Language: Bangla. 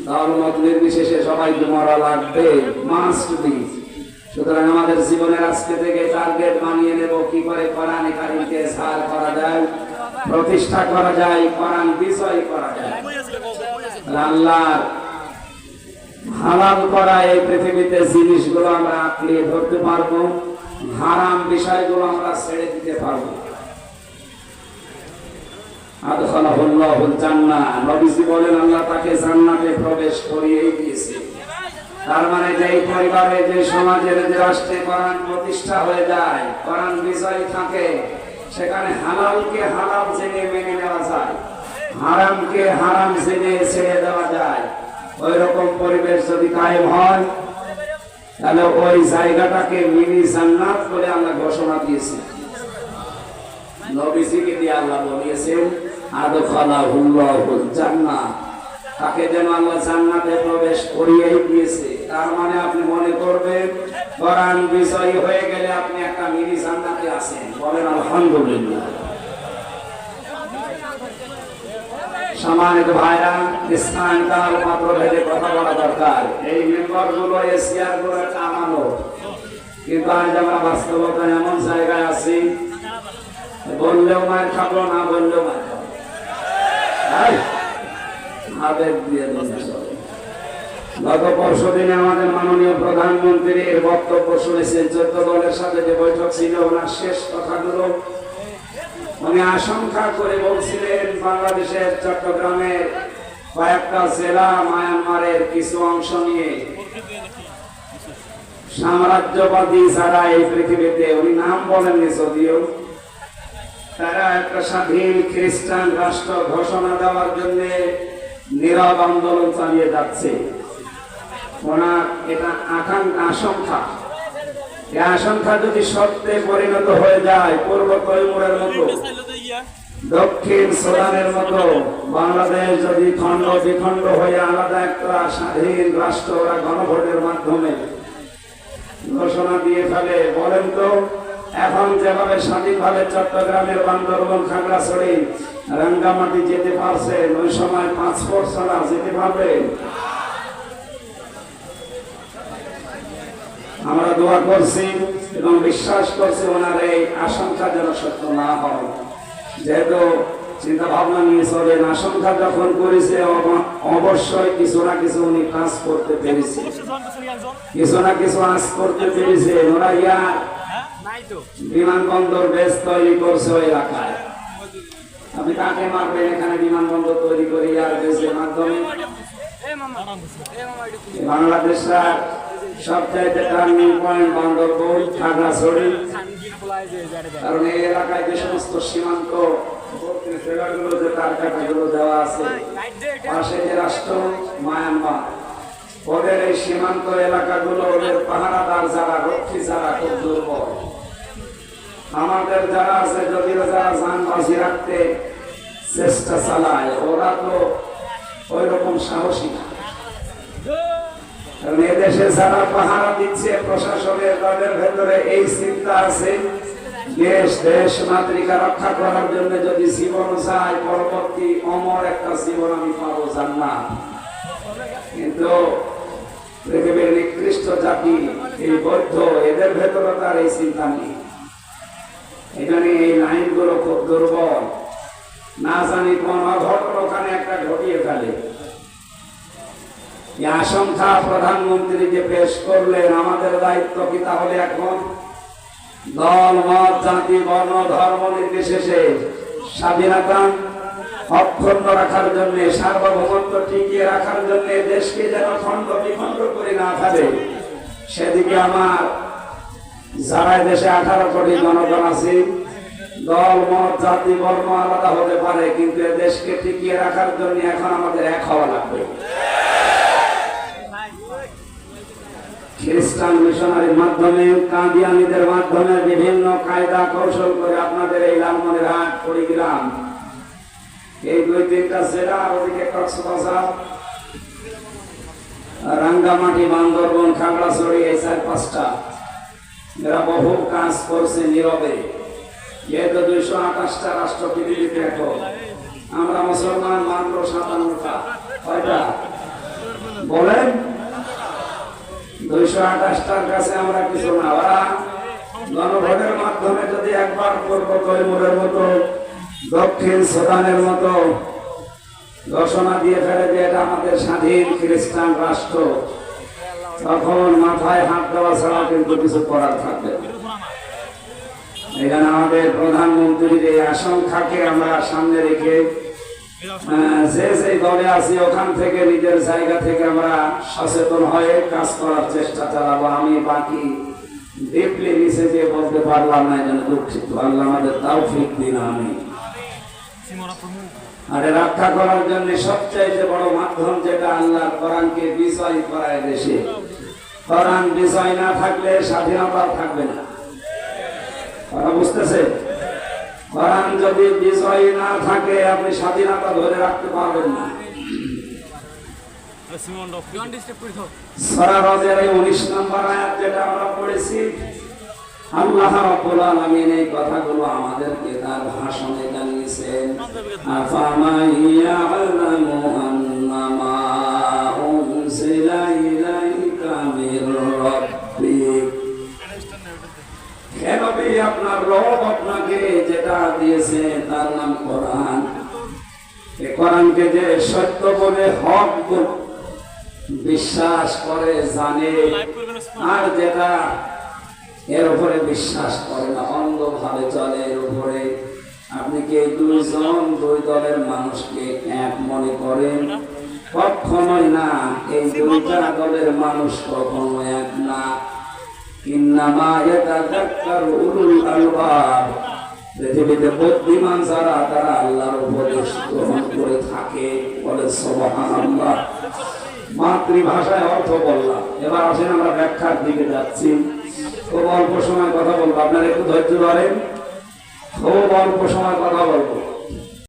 ধর্মমত নির্বিশেষে সবাইকে মরা লাগবে, মাস্ট বি। সুতরাং আমাদের জীবনের আজকে থেকে টার্গেট বানিয়ে নেব কি করে কোরআনে কারিমকে সার করা যায়, প্রতিষ্ঠা করা যায়, কোরআন বিষয় করা যায়। আল্লাহর হালাল করা এই পৃথিবীতে জিনিসগুলো আমরা আঁকড়ে ধরতে পারবো, হারাম বিষয়গুলো আমরা ছেড়ে দিতে পারবো। আদখালাহুল্লাহুল জান্নাহ, নবীজি বলেন আল্লাহ তাকে জান্নাতে প্রবেশ করিয়েই দিয়েছে। তার মানে যে পরিবারে, যে সমাজের, যে রাষ্ট্রে কোরআন প্রতিষ্ঠা হয়ে যায়, কোরআন বিষয় থাকে, সেখানে হালালকে হালাল জেনে মেনে নেওয়া যায়, হারামকে হারাম জেনে ছেড়ে দেওয়া যায়। ওই রকম পরিবেশ যদি কায়েম হয়, তাহলে ওই জায়গাটাকে মিনি জান্নাত বলে আল্লাহ ঘোষণা দিয়েছে। নবীজিকে দিয়ে আল্লাহ বলিয়েছেন আদখালাহুল্লাহুল জান্নাহ, তাকে যেন আল্লাহ জান্নাতে প্রবেশ করিয়েই দিয়েছে। তার মানে আপনি মনে করবেন কোরআন বিষয় হয়ে গেলে আপনি একটা মিনি জান্নাতে আছেন। বলেন আলহামদুলিল্লাহ। সম্মানিত ভাইরা, স্থান কাল মাত্র ভেদে কথা বলা দরকার। এই মেম্বারগুলো, এশিয়ারগুলো একটা আমানত, কিন্তু আজ আমরা বাস্তবতায় এমন জায়গায় আছি, বললেও মার খাবো, না বললেও মার খাবো, আবেগ দিয়ে চলে। গত পরশু দিনে আমাদের মাননীয় প্রধানমন্ত্রীর বক্তব্য শুনেছেন। 14 দলের সাথে যে বৈঠক ছিল, ওনার শেষ কথাগুলো উনি আশঙ্কা করে বলছিলেন বাংলাদেশের চট্টগ্রামের কয়েকটা জেলা মায়ানমারের কিছু অংশ নিয়ে সাম্রাজ্যবাদী যারা এই পৃথিবীতে, উনি নাম বলেননি যদিও, তারা একটা স্বাধীন খ্রিস্টান রাষ্ট্র ঘোষণা দেওয়ার জন্য নীরব আন্দোলন চালিয়ে যাচ্ছে। ওনার এটা আশঙ্কা, এই আশঙ্কা যদি সত্যে পরিণত হয়ে যায়, পূর্ব তৈমুরের মতো, দক্ষিণ সুদানের মতো বাংলাদেশ যদি খণ্ড বিখণ্ড হয়ে আলাদা একটা স্বাধীন রাষ্ট্র ওরা গণভোটের মাধ্যমে ঘোষণা দিয়ে ফেলে, বলেন তো এখন যেভাবে স্বাধীনভাবে চট্টগ্রামের বান্দরবান, খাগড়াছড়ি, রাঙ্গামাটি যেতে পারছেন, ওই সময় পাসপোর্ট ছাড়া যেতে পারবে? আমরা দোয়া করছি এবং বিশ্বাস করছি ওনার এই আশঙ্কা যেন সত্য না হয়। যেহেতু চিন্তা ভাবনা নিয়ে চলেন, আশঙ্কা যখন করেছে অবশ্যই কিছু না কিছু উনি কাজ করতে পেরেছে, কিছু না কিছু আজ করতে পেরেছে। ওরা বিমানবন্দর বেশ তৈরি করছে ওই এলাকায়। আপনি কাকে মারবেন এখানে বিমানবন্দর তৈরি করি আর দেশের মাধ্যমে? বাংলাদেশরা সবচাইতে টার্নিং পয়েন্ট বান্দরবান, খাগড়াছড়ি, কারণ এই এলাকায় যে সমস্ত সীমান্ত জেলাগুলো, যে তারকাটাগুলো দেওয়া আছে, পাশে যে রাষ্ট্র মায়ানমার, ওদের এই সীমান্ত এলাকাগুলো, ওদের পাহারাদার যারা, রক্ষী যারা খুব দুর্বল। আমাদের যারা আছে, যদিও যারা জান বাজি রাখতে চেষ্টা চালায়, ওরা তো ওই রকম সাহসী না। কারণ এদেশে যারা পাহারা দিচ্ছে প্রশাসনের, তাদের ভেতরে এই চিন্তা আছে, দেশ মাতৃকা রক্ষা করার জন্য যদি জীবন চাই, পরবর্তী অমর একটা জীবন আমি পাবো জান্নাত। কিন্তু পৃথিবীর নিকৃষ্ট জাতি এই বৌদ্ধ, এদের ভেতরে তার এই চিন্তা নেই। এখানে এই লাইনগুলো খুব দুর্বল, না জানি কোন অঘটন ওখানে একটা ঘটিয়ে ফেলে। এই আশঙ্কা প্রধানমন্ত্রী যে পেশ করলেন, আমাদের দায়িত্ব কি তাহলে এখন দল, মত, জাতি, বর্ণ, ধর্ম নির্বিশেষে স্বাধীনতা অক্ষুণ্ণ রাখার জন্য, সার্বভৌমত্ব টিকিয়ে রাখার জন্য, দেশকে যেন খণ্ড বিখণ্ড করে না ফেলে, সেদিকে আমার যারা দেশে 18 কোটি জনগণ আছে, দল, মত, জাতি, বর্ণ আলাদা হতে পারে, কিন্তু দেশকে টিকিয়ে রাখার জন্য এখন আমাদের এক হওয়া লাগবে। খ্রিস্টান মিশনারির মাধ্যমে, কাদিয়ানীদের মাধ্যমে বিভিন্ন কায়দা কৌশল করে আপনাদের এই লালমনিরহাট, কুড়িগ্রাম, এই 2-3টা জেলা, আর ওদিকে কক্সবাজার, রাঙ্গামাটি, বান্দরবান, খাগড়াছড়ি, এই 4-5টা এরা বহু কাজ করছে নীরবে। যেহেতু 228টা রাষ্ট্র পৃথিবীতে, এখন আমরা মুসলমান মাত্র 57টা, কয়টা? 228টার কাছে আমরা কিছু না। ওরা গণভোটের মাধ্যমে যদি একবার পূর্ব তৈমুরের মতো দক্ষিণ সুদানের মতো ঘোষণা দিয়ে ফেলে যে এটা আমাদের স্বাধীন খ্রিস্টান রাষ্ট্র, তখন মাথায় হাত দেওয়া ছাড়া কিন্তু কিছু করার থাকবে না। এখানে আমাদের প্রধানমন্ত্রীর এই আশঙ্কাকে আমরা সামনে রেখে যে যে দলে আছি ওখান থেকে নিজের জায়গা থেকে আমরা সচেতন হয়ে কাজ করার চেষ্টা চালাবো। আমি বাকি ডিপলি নিচে যে বলতে পারলাম না, যেন দুঃখিত। আল্লাহ আমাদের তৌফিক দিন। আমি আর রক্ষা করার জন্য সবচাইতে বড় মাধ্যম যেটা আল্লাহর কোরআনকে বিজয় করায় দেশে। কোরআন বিজয় না থাকলে স্বাধীনতা থাকবে না। কথা বুঝতেছে? কোরআন যদি বিজয় না থাকে আপনি স্বাধীনতা ধরে রাখতে পারবেন না। সূরা রদের 19 নম্বর আয়াত যেটা আমরা পড়েছি, আল্লাহ রাব্বুল আলামিন এই কথাগুলো আমাদেরকে তার ভাষণে জানিয়েছেন। আফামান ইয়ালামু আন্নামা উনজিলা ইলাইকা মির রাব্বিক, হে নবী আপনার রব আপনাকে যেটা দিয়েছে তার নাম কোরআন। এই কোরআনকে যে সত্য বলে হক বিশ্বাস করে জানে, আর যেটা এর উপরে বিশ্বাস করে না, অন্ধভাবে চলে এর উপরে, আপনি কি দুই দলের মানুষকে এক মনে করেন? কখনোই না। এই দুইটা দলের মানুষ কখনো এক না। ইন্নামা ইয়াতাযাক্কারু উলুল আলবাব, পৃথিবীতে বুদ্ধিমান যারা তারা আল্লাহর উপদেশ গ্রহণ করে থাকে। বলে সুবহানাল্লাহ। মাতৃভাষায় অর্থ বললাম, এবার আসেন আমরা ব্যাখ্যার দিকে যাচ্ছি। খুব অল্প সময় কথা বলবো, আপনারা একটু ধৈর্য ধরেন। খুব অল্প সময় কথা বলবো।